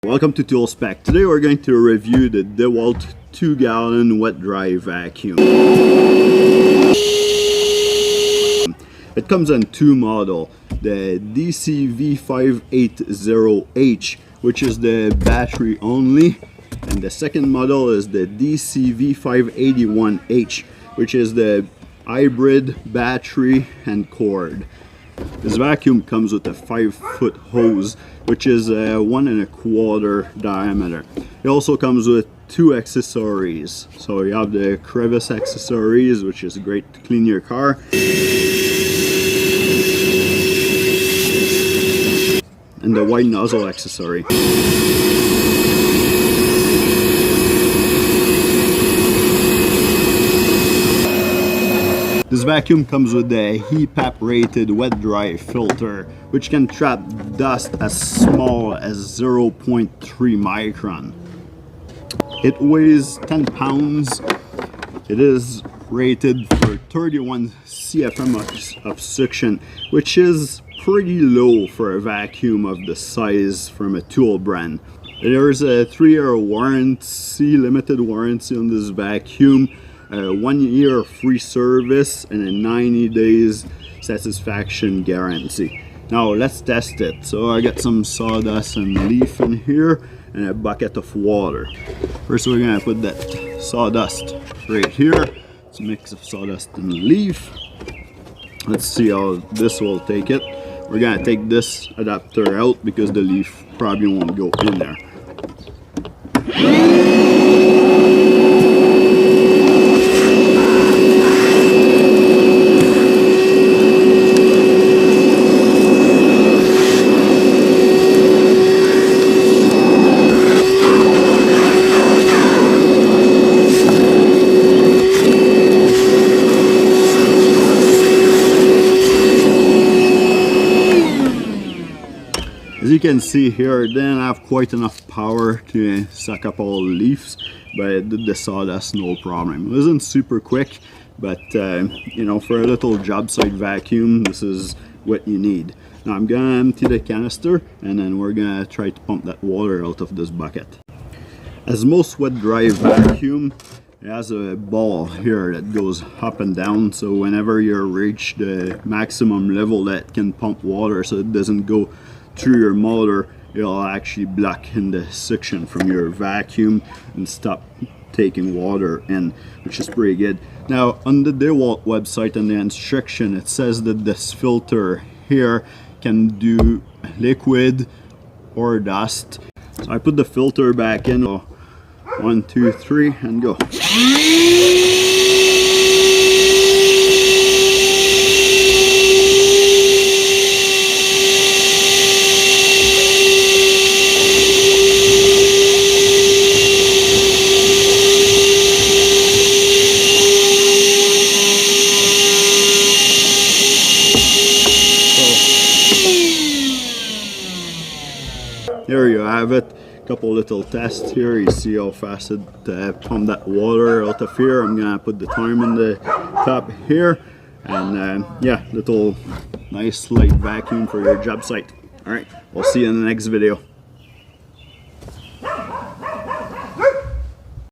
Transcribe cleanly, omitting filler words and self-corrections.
Welcome to Tool Spec. Today we're going to review the DeWalt 2-gallon wet dry vacuum. It comes in two models, the DCV580H, which is the battery only, and the second model is the DCV581H, which is the hybrid battery and cord. This vacuum comes with a 5-foot hose, which is 1 1/4 diameter. It also comes with two accessories. So you have the crevice accessories, which is great to clean your car. And the wide nozzle accessory. This vacuum comes with the HEPA rated wet dry filter, which can trap dust as small as 0.3 micron. It weighs 10 pounds. It is rated for 31 CFM of suction, which is pretty low for a vacuum of the size from a tool brand. There's a 3-year warranty, limited warranty on this vacuum. 1 year free service and a 90 days satisfaction guarantee. Now let's test it. So I got some sawdust and leaf in here and a bucket of water. First we're gonna put that sawdust right here. It's a mix of sawdust and leaf. Let's see how this will take it. We're gonna take this adapter out because the leaf probably won't go in there. As you can see here, it didn't have quite enough power to suck up all the leaves, but it did the sawdust no problem. It wasn't super quick, but you know, for a little job site vacuum, this is what you need. Now I'm gonna empty the canister and then we're gonna try to pump that water out of this bucket. As most wet dry vacuum, it has a ball here that goes up and down, so whenever you reach the maximum level that it can pump water so it doesn't go through your motor, it'll actually block in the suction from your vacuum and stop taking water in, which is pretty good. Now on the DeWalt website and the instruction, it says that this filter here can do liquid or dust. So I put the filter back in. 1, 2, 3 and go. There you have it. Couple little tests here. You see how fast it pumped that water out of here. I'm gonna put the time in the top here, and yeah, little nice light vacuum for your job site. All right, we'll see you in the next video.